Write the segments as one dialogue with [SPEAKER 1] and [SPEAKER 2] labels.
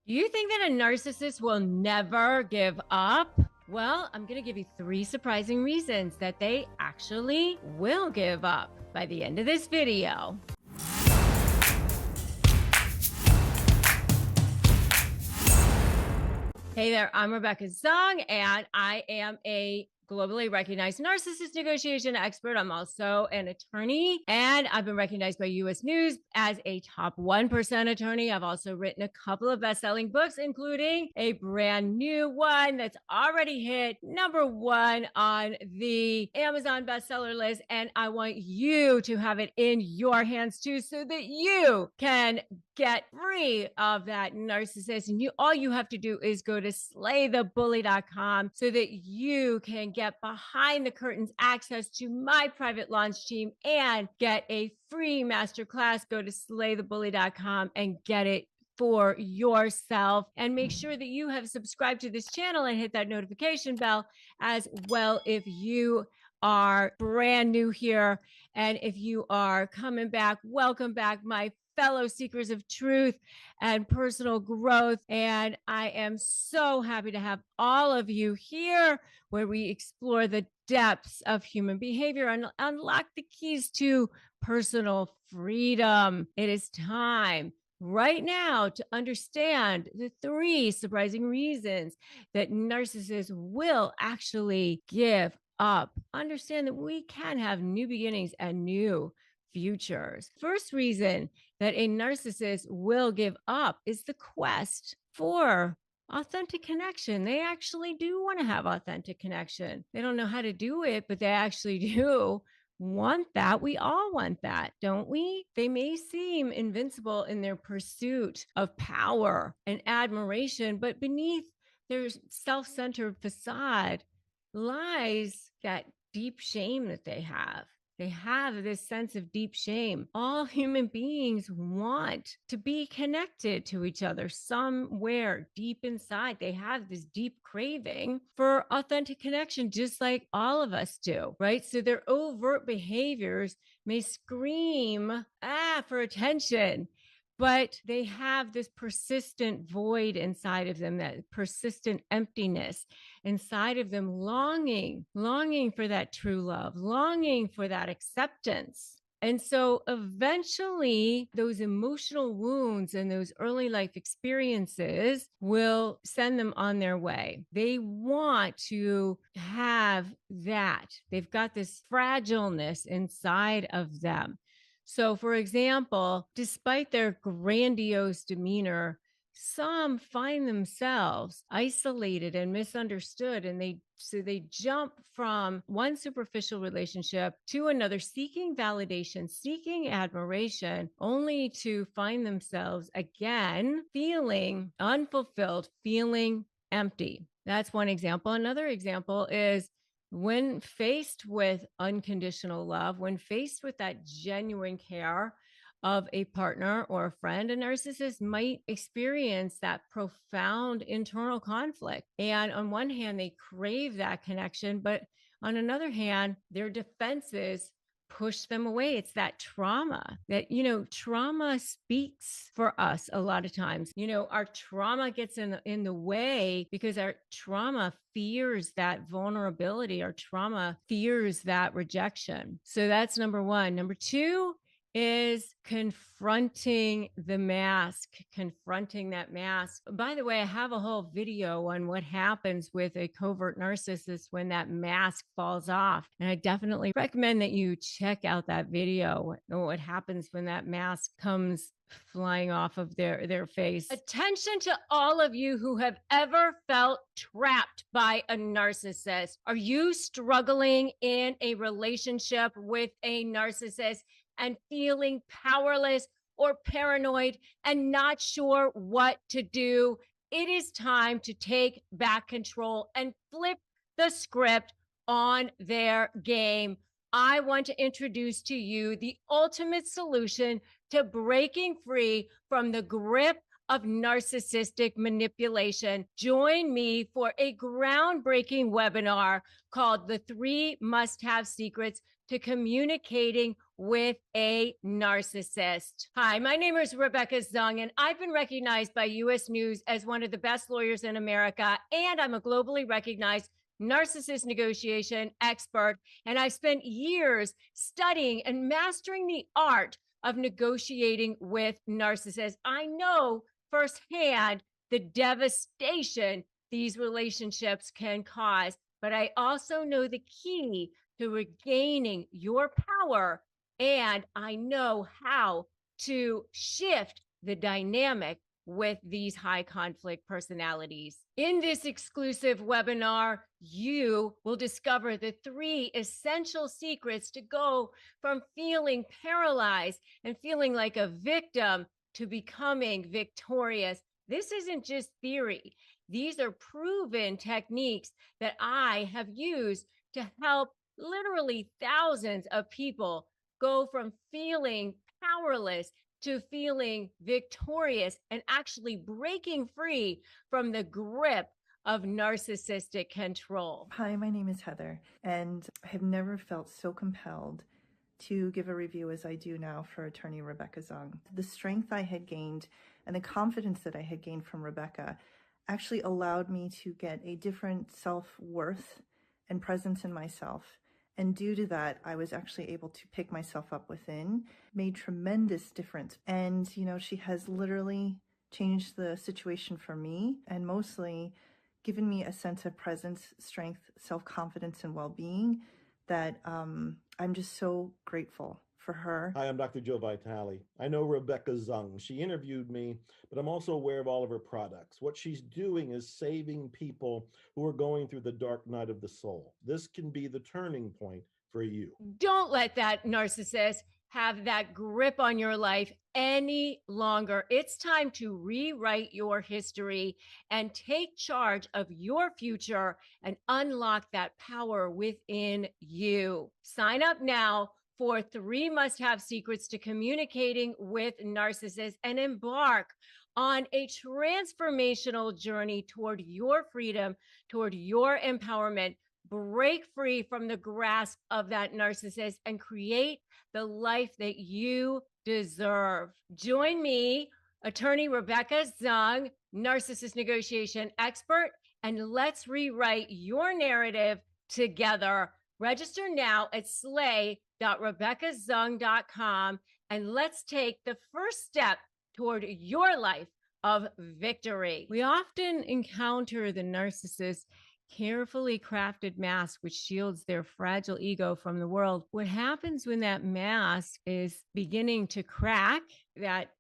[SPEAKER 1] You think that a narcissist will never give up? Well, I'm going to give you 3 surprising reasons that they actually will give up by the end of this video. Hey there, I'm Rebecca Zung, and I am a globally recognized narcissist negotiation expert. I'm also an attorney, and I've been recognized by U.S. News as a top 1% attorney. I've also written a couple of best-selling books, including a brand new one that's already hit #1 on the Amazon bestseller list. And I want you to have it in your hands too, so that you can get free of that narcissist. And all you have to do is go to slaythebully.com so that you can get behind the curtains access to my private launch team and get a free masterclass. Go to slaythebully.com and get it for yourself, and make sure that you have subscribed to this channel and hit that notification bell as well if you are brand new here. And if you are coming back, welcome back, my fellow seekers of truth and personal growth. And I am so happy to have all of you here, where we explore the depths of human behavior and unlock the keys to personal freedom. It is time right now to understand the 3 surprising reasons that narcissists will actually give up. Understand that we can have new beginnings and new futures. First reason that a narcissist will give up is the quest for authentic connection. They actually do want to have authentic connection. They don't know how to do it, but they actually do want that. We all want that, don't we? They may seem invincible in their pursuit of power and admiration, but beneath their self-centered facade lies that deep shame that they have. They have this sense of deep shame. All human beings want to be connected to each other somewhere deep inside. They have this deep craving for authentic connection, just like all of us do, right? So their overt behaviors may scream, for attention, but they have this persistent void inside of them, that persistent emptiness inside of them, longing for that true love, longing for that acceptance. And so eventually those emotional wounds and those early life experiences will send them on their way. They want to have that. They've got this fragileness inside of them. So, for example, despite their grandiose demeanor, some find themselves isolated and misunderstood, and they jump from one superficial relationship to another, seeking validation, seeking admiration, only to find themselves again feeling unfulfilled, feeling empty. That's one example. Another example is when faced with unconditional love, when faced with that genuine care of a partner or a friend, a narcissist might experience that profound internal conflict. And on one hand, they crave that connection, but on another hand, their defenses push them away. It's that trauma that, trauma speaks for us a lot of times. Our trauma gets in the way because our trauma fears that vulnerability. Our trauma fears that rejection. So that's number 1. Number 2 is confronting the mask, confronting that mask. By the way, I have a whole video on what happens with a covert narcissist when that mask falls off. And I definitely recommend that you check out that video, what happens when that mask comes flying off of their face. Attention to all of you who have ever felt trapped by a narcissist. Are you struggling in a relationship with a narcissist and feeling powerless or paranoid and not sure what to do? It is time to take back control and flip the script on their game. I want to introduce to you the ultimate solution to breaking free from the grip of narcissistic manipulation. Join me for a groundbreaking webinar called The 3 Must-Have Secrets to Communicating with a narcissist. Hi, my name is Rebecca Zung, and I've been recognized by US News as one of the best lawyers in America, and I'm a globally recognized narcissist negotiation expert. And I spent years studying and mastering the art of negotiating with narcissists. I know firsthand the devastation these relationships can cause, but I also know the key to regaining your power, and I know how to shift the dynamic with these high conflict personalities. In this exclusive webinar, you will discover the 3 essential secrets to go from feeling paralyzed and feeling like a victim to becoming victorious. This isn't just theory. These are proven techniques that I have used to help literally thousands of people go from feeling powerless to feeling victorious and actually breaking free from the grip of narcissistic control.
[SPEAKER 2] Hi, my name is Heather, and I have never felt so compelled to give a review as I do now for attorney Rebecca Zung. The strength I had gained and the confidence that I had gained from Rebecca actually allowed me to get a different self-worth and presence in myself. And due to that, I was actually able to pick myself up within, made tremendous difference. And, she has literally changed the situation for me and mostly given me a sense of presence, strength, self-confidence, and well-being that I'm just so grateful for her.
[SPEAKER 3] Hi, I'm Dr. Joe Vitale. I know Rebecca Zung. She interviewed me, but I'm also aware of all of her products. What she's doing is saving people who are going through the dark night of the soul. This can be the turning point for you.
[SPEAKER 1] Don't let that narcissist have that grip on your life any longer. It's time to rewrite your history and take charge of your future and unlock that power within you. Sign up now for 3 must-have secrets to communicating with narcissists and embark on a transformational journey toward your freedom, toward your empowerment. Break free from the grasp of that narcissist and create the life that you deserve. Join me, attorney Rebecca Zung, narcissist negotiation expert, and let's rewrite your narrative together. Register now at slay.rebeccazung.com, and let's take the first step toward your life of victory. We often encounter the narcissist carefully crafted mask which shields their fragile ego from the world. What happens when that mask is beginning to crack, that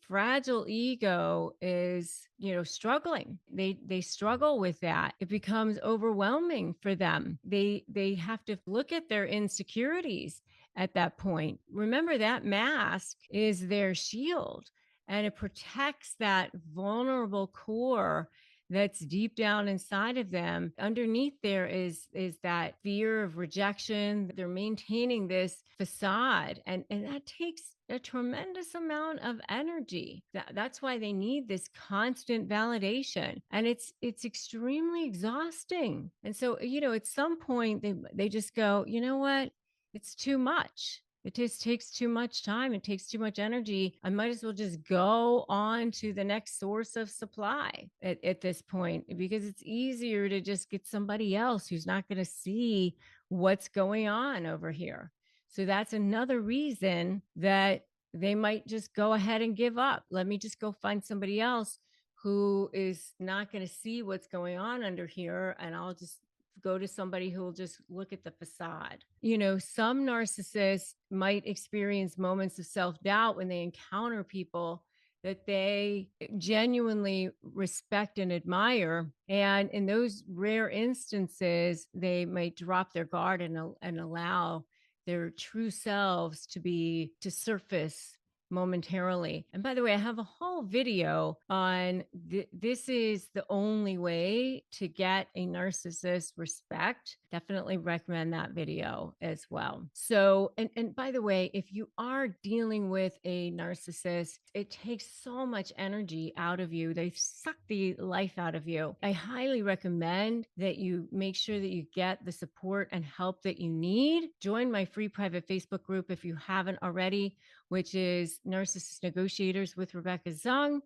[SPEAKER 1] fragile ego is, struggling. They struggle with that. It becomes overwhelming for them. They have to look at their insecurities at that point. Remember, that mask is their shield, and it protects that vulnerable core that's deep down inside of them. Underneath there is that fear of rejection. They're maintaining this facade, and that takes a tremendous amount of energy. That's why they need this constant validation, and it's extremely exhausting. And so, at some point they just go, you know what? It's too much. It just takes too much time. It takes too much energy. I might as well just go on to the next source of supply at this point, because it's easier to just get somebody else who's not going to see what's going on over here. So that's another reason that they might just go ahead and give up. Let me just go find somebody else who is not going to see what's going on under here, and I'll just go to somebody who will just look at the facade. Some narcissists might experience moments of self-doubt when they encounter people that they genuinely respect and admire. And in those rare instances, they might drop their guard and allow their true selves to surface momentarily. And by the way, I have a whole video on this is the only way to get a narcissist respect. Definitely recommend that video as well. So, and by the way, if you are dealing with a narcissist, it takes so much energy out of you. They suck the life out of you. I highly recommend that you make sure that you get the support and help that you need. Join my free private Facebook group if you haven't already, which is Narcissist Negotiators with Rebecca Zung.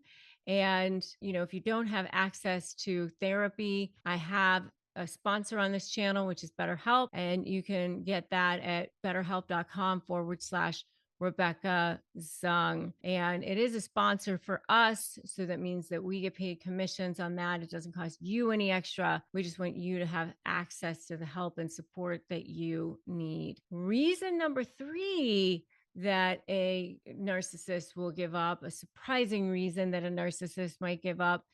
[SPEAKER 1] And, if you don't have access to therapy, I have a sponsor on this channel, which is BetterHelp. And you can get that at betterhelp.com/Rebecca Zung. And it is a sponsor for us. So that means that we get paid commissions on that. It doesn't cost you any extra. We just want you to have access to the help and support that you need. Reason number 3 that a narcissist will give up, a surprising reason that a narcissist might give up,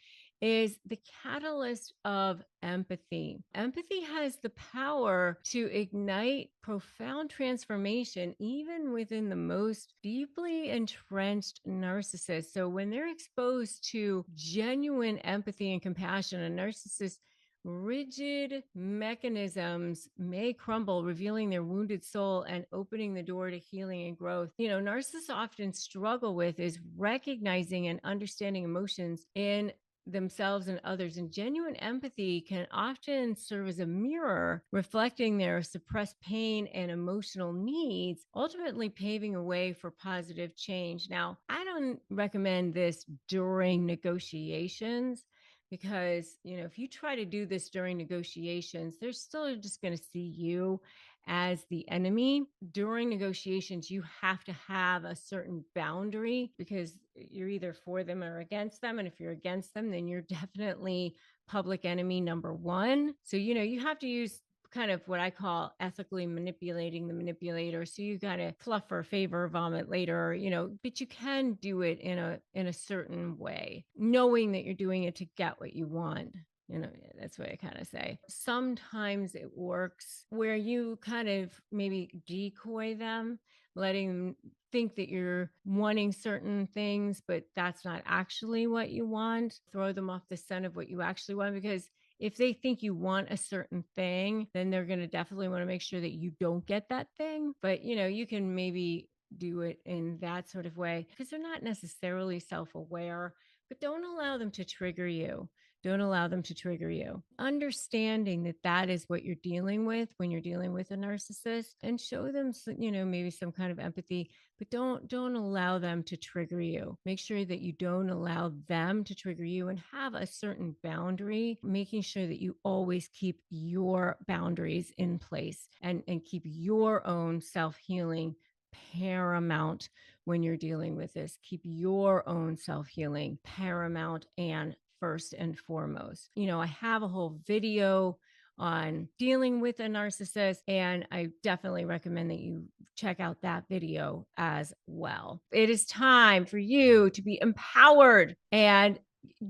[SPEAKER 1] is the catalyst of empathy. Empathy has the power to ignite profound transformation, even within the most deeply entrenched narcissists. So when they're exposed to genuine empathy and compassion, a narcissist rigid mechanisms may crumble, revealing their wounded soul and opening the door to healing and growth. Narcissists often struggle with is recognizing and understanding emotions in themselves and others. And genuine empathy can often serve as a mirror, reflecting their suppressed pain and emotional needs, ultimately paving a way for positive change. Now, I don't recommend this during negotiations, because if you try to do this during negotiations, they're still just going to see you as the enemy. During negotiations, you have to have a certain boundary, because you're either for them or against them. And if you're against them, then you're definitely public enemy number 1. So you have to use kind of what I call ethically manipulating the manipulator. So you got to fluff or favor, vomit later, but you can do it in a certain way, knowing that you're doing it to get what you want. That's what I kind of say. Sometimes it works where you kind of maybe decoy them, letting them think that you're wanting certain things, but that's not actually what you want. Throw them off the scent of what you actually want, because if they think you want a certain thing, then they're going to definitely want to make sure that you don't get that thing. But, you can maybe do it in that sort of way, because they're not necessarily self-aware, but don't allow them to trigger you. Don't allow them to trigger you. Understanding that that is what you're dealing with when you're dealing with a narcissist, and show them, maybe some kind of empathy, but don't allow them to trigger you. Make sure that you don't allow them to trigger you, and have a certain boundary, making sure that you always keep your boundaries in place, and keep your own self-healing paramount when you're dealing with this. Keep your own self-healing paramount and first and foremost. I have a whole video on dealing with a narcissist, and I definitely recommend that you check out that video as well. It is time for you to be empowered and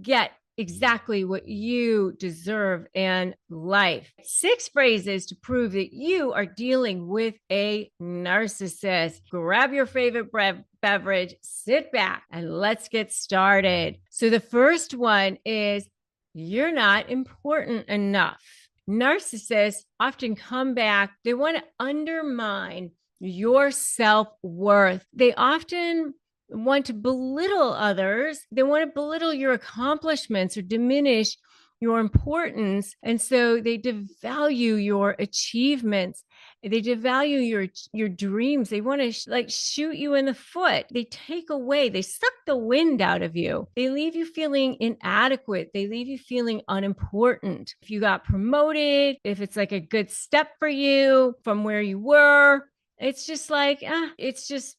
[SPEAKER 1] get exactly what you deserve in life. 6 phrases to prove that you are dealing with a narcissist. Grab your favorite beverage, sit back, and let's get started. So the first one is, you're not important enough. Narcissists often come back. They want to undermine your self-worth. They often want to belittle others. They want to belittle your accomplishments or diminish your importance. And so they devalue your achievements. They devalue your dreams. They want to shoot you in the foot. They take away, they suck the wind out of you. They leave you feeling inadequate. They leave you feeling unimportant. If you got promoted, if it's like a good step for you from where you were, it's just like, it's just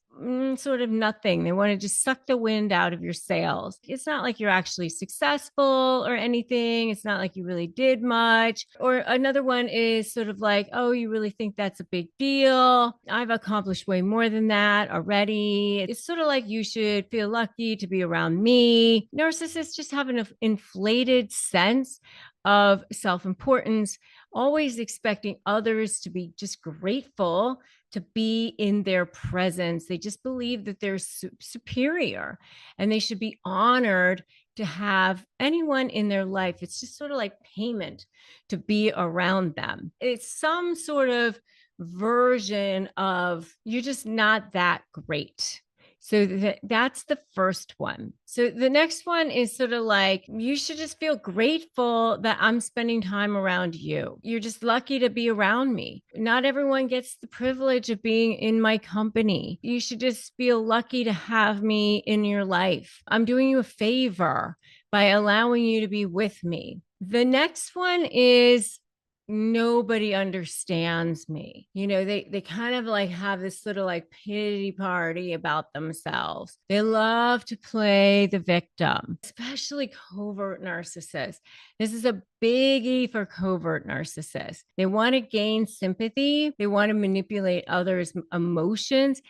[SPEAKER 1] sort of nothing. They want to just suck the wind out of your sails. It's not like you're actually successful or anything. It's not like you really did much. Or another one is sort of like, oh, you really think that's a big deal? I've accomplished way more than that already. It's sort of like, you should feel lucky to be around me. Narcissists just have an inflated sense of self-importance, always expecting others to be just grateful to be in their presence. They just believe that they're superior and they should be honored to have anyone in their life. It's just sort of like payment to be around them. It's some sort of version of you're just not that great. So that's the first one. So the next one is sort of like, you should just feel grateful that I'm spending time around you. You're just lucky to be around me. Not everyone gets the privilege of being in my company. You should just feel lucky to have me in your life. I'm doing you a favor by allowing you to be with me. The next one is, nobody understands me. They kind of like have this little like pity party about themselves. They love to play the victim, especially covert narcissists. This is a biggie for covert narcissists. They want to gain sympathy. They want to manipulate others' emotions.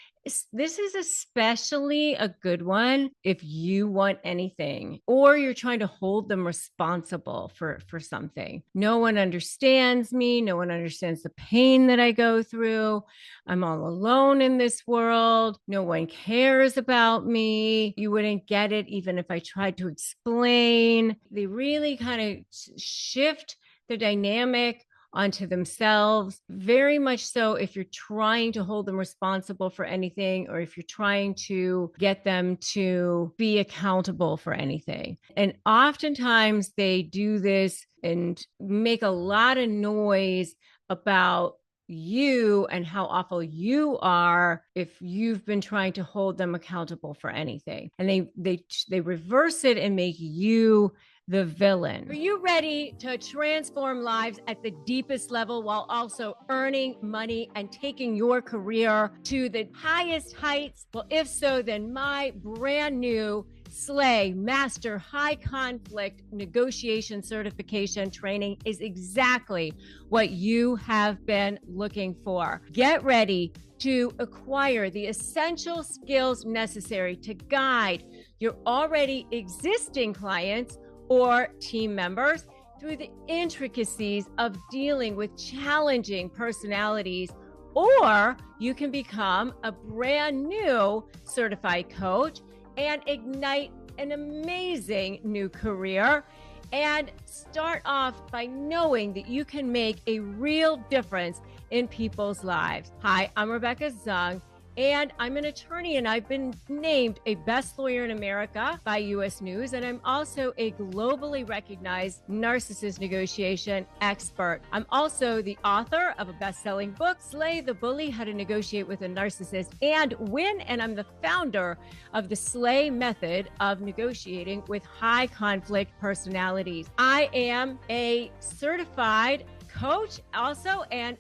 [SPEAKER 1] This is especially a good one if you want anything or you're trying to hold them responsible for something. No one understands me. No one understands the pain that I go through. I'm all alone in this world. No one cares about me. You wouldn't get it even if I tried to explain. They really kind of shift the dynamic onto themselves, very much so if you're trying to hold them responsible for anything or if you're trying to get them to be accountable for anything. And oftentimes they do this and make a lot of noise about you and how awful you are if you've been trying to hold them accountable for anything. And they reverse it and make you the villain. Are you ready to transform lives at the deepest level while also earning money and taking your career to the highest heights? Well, if so, then my brand new Slay Master High Conflict Negotiation Certification training is exactly what you have been looking for. Get ready to acquire the essential skills necessary to guide your already existing clients or team members through the intricacies of dealing with challenging personalities, or you can become a brand new certified coach and ignite an amazing new career and start off by knowing that you can make a real difference in people's lives. Hi, I'm Rebecca Zung, and I'm an attorney, and I've been named a best lawyer in America by U.S. News, and I'm also a globally recognized narcissist negotiation expert. I'm also the author of a best-selling book, Slay the Bully, How to Negotiate with a Narcissist and Win, and I'm the founder of the Slay method of negotiating with high conflict personalities. I am a certified coach also, and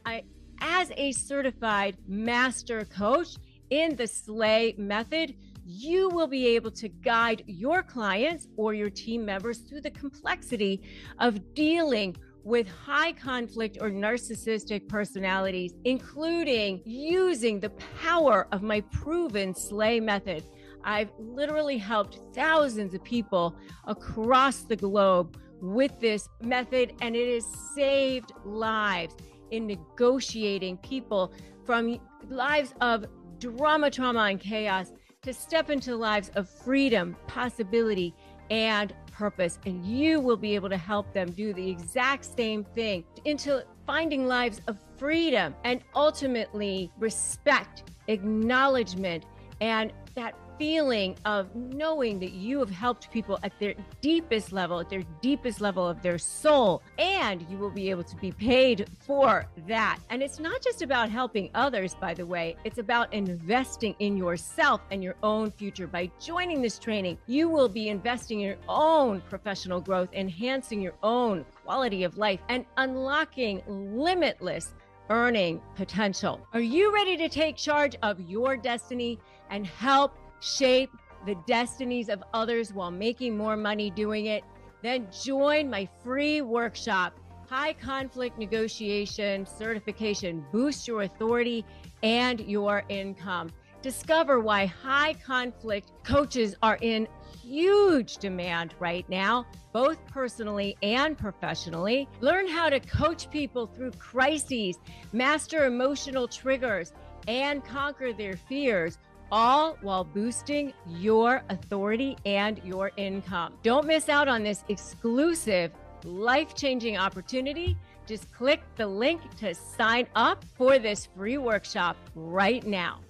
[SPEAKER 1] as a certified master coach in the Slay method, you will be able to guide your clients or your team members through the complexity of dealing with high conflict or narcissistic personalities, including using the power of my proven Slay method. I've literally helped thousands of people across the globe with this method, and it has saved lives in negotiating people from lives of drama, trauma, and chaos to step into lives of freedom, possibility, and purpose. And you will be able to help them do the exact same thing into finding lives of freedom and ultimately respect, acknowledgement, and that feeling of knowing that you have helped people at their deepest level of their soul, and you will be able to be paid for that. And it's not just about helping others, by the way, it's about investing in yourself and your own future. By joining this training, you will be investing in your own professional growth, enhancing your own quality of life, and unlocking limitless earning potential. Are you ready to take charge of your destiny and help shape the destinies of others while making more money doing it? Then join my free workshop, High Conflict Negotiation Certification. Boost your authority and your income. Discover why high conflict coaches are in huge demand right now, both personally and professionally. Learn how to coach people through crises, master emotional triggers, and conquer their fears, all while boosting your authority and your income. Don't miss out on this exclusive, life-changing opportunity. Just click the link to sign up for this free workshop right now.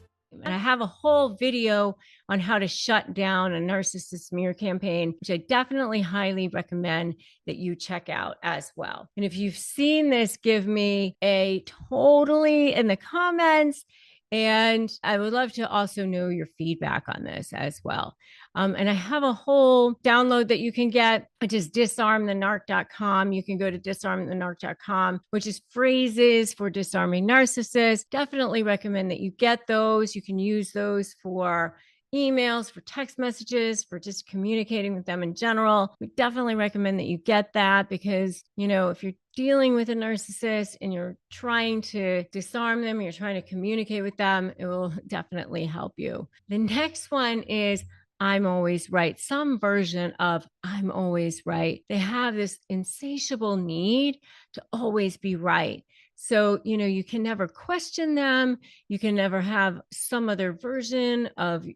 [SPEAKER 1] And I have a whole video on how to shut down a narcissist smear campaign, which I definitely highly recommend that you check out as well. And if you've seen this, give me a totally in the comments. And I would love to also know your feedback on this as well. And I have a whole download that you can get, which is disarmthenarc.com. You can go to disarmthenarc.com, which is phrases for disarming narcissists. Definitely recommend that you get those. You can use those for emails, for text messages, for just communicating with them in general. We definitely recommend that you get that because, if you're dealing with a narcissist and you're trying to disarm them, you're trying to communicate with them, it will definitely help you. The next one is I'm always right. Some version of I'm always right. They have this insatiable need to always be right. So, you can never question them. You can never have some other version of,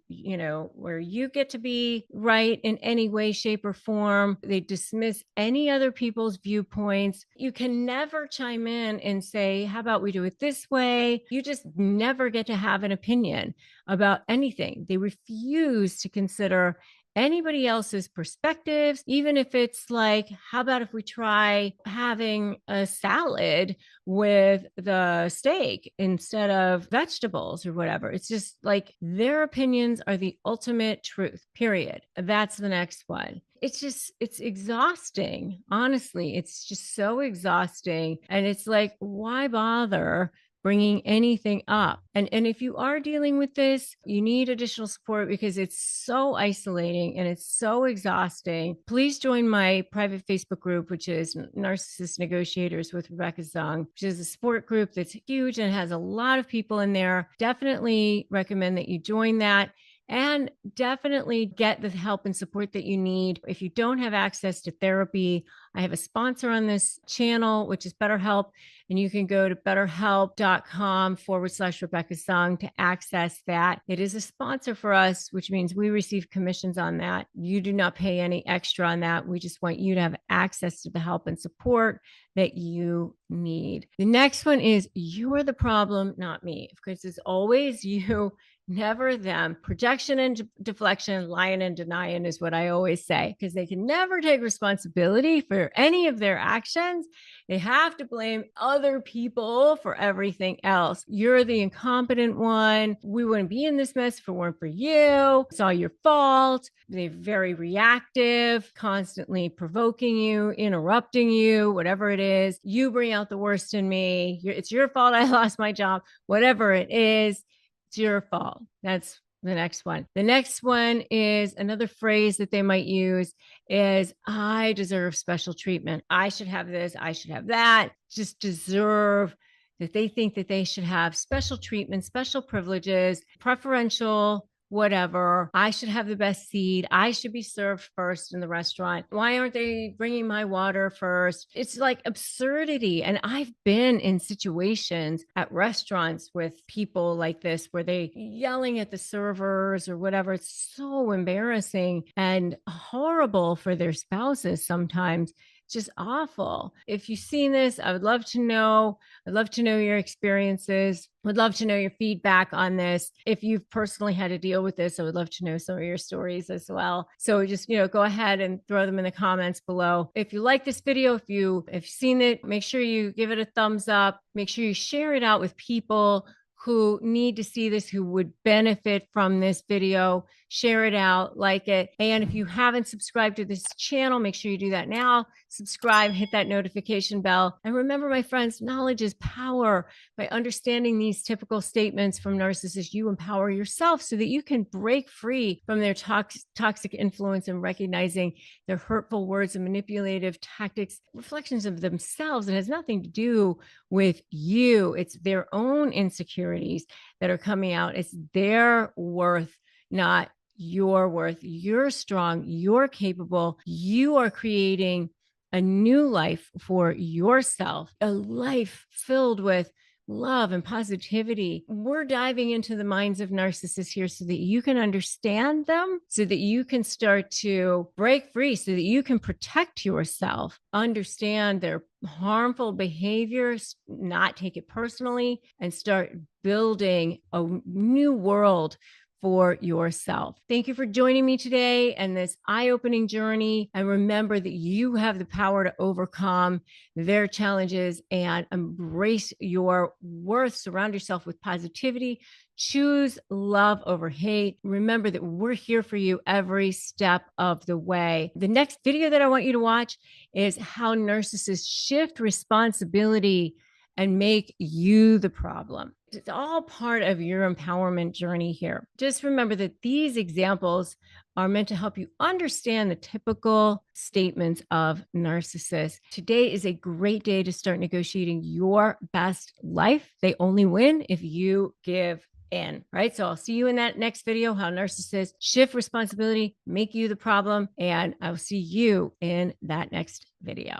[SPEAKER 1] where you get to be right in any way, shape, or form. They dismiss any other people's viewpoints. You can never chime in and say, how about we do it this way? You just never get to have an opinion about anything. They refuse to consider anybody else's perspectives, even if it's like, how about if we try having a salad with the steak instead of vegetables or whatever? It's just like their opinions are the ultimate truth, period. That's the next one. It's exhausting. Honestly, it's just so exhausting. And it's like, why bother bringing anything up? And if you are dealing with this, you need additional support because it's so isolating and it's so exhausting. Please join my private Facebook group, which is Narcissist Negotiators with Rebecca Zung, which is a support group that's huge and has a lot of people in there. Definitely recommend that you join that. And definitely get the help and support that you need. If you don't have access to therapy, I have a sponsor on this channel, which is BetterHelp. And you can go to betterhelp.com/Rebecca Zung to access that. It is a sponsor for us, which means we receive commissions on that. You do not pay any extra on that. We just want you to have access to the help and support that you need. The next one is you are the problem, not me. Of course, it's always you, never them. Projection and deflection, lying and denying is what I always say, because they can never take responsibility for any of their actions. They have to blame other people for everything else. You're the incompetent one. We wouldn't be in this mess if it weren't for you. It's all your fault. They're very reactive, constantly provoking you, interrupting you, whatever it is. You bring out the worst in me. It's your fault I lost my job. Whatever it is, it's your fault. That's the next one. The next one is another phrase that they might use is I deserve special treatment. I should have this. I should have that. Just deserve that. They think that they should have special treatment, special privileges, preferential, whatever. I should have the best seat. I should be served first in the restaurant. Why aren't they bringing my water first? It's like absurdity. And I've been in situations at restaurants with people like this where they yelling at the servers or whatever. It's so embarrassing and horrible for their spouses sometimes. Just awful. If you've seen this, I would love to know. I'd love to know your experiences. Would love to know your feedback on this. If you've personally had to deal with this, I would love to know some of your stories as well. So just, go ahead and throw them in the comments below. If you like this video, if you've seen it, make sure you give it a thumbs up. Make sure you share it out with people who need to see this, who would benefit from this video. Share it out, like it. And if you haven't subscribed to this channel, make sure you do that now. Subscribe, hit that notification bell. And remember, my friends, knowledge is power. By understanding these typical statements from narcissists, you empower yourself so that you can break free from their toxic influence and recognizing their hurtful words and manipulative tactics, reflections of themselves. It has nothing to do with you. It's their own insecurities that are coming out. It's their worth, not your worth. You're strong. You're capable. You are creating a new life for yourself, a life filled with love and positivity. We're diving into the minds of narcissists here so that you can understand them, so that you can start to break free, so that you can protect yourself, understand their harmful behaviors, not take it personally, and start building a new world for yourself. Thank you for joining me today and this eye-opening journey. And remember that you have the power to overcome their challenges and embrace your worth. Surround yourself with positivity. Choose love over hate. Remember that we're here for you every step of the way. The next video that I want you to watch is how narcissists shift responsibility and make you the problem. It's all part of your empowerment journey here. Just remember that these examples are meant to help you understand the typical statements of narcissists. Today is a great day to start negotiating your best life. They only win if you give in, right? So I'll see you in that next video, how narcissists shift responsibility, make you the problem, and I'll see you in that next video.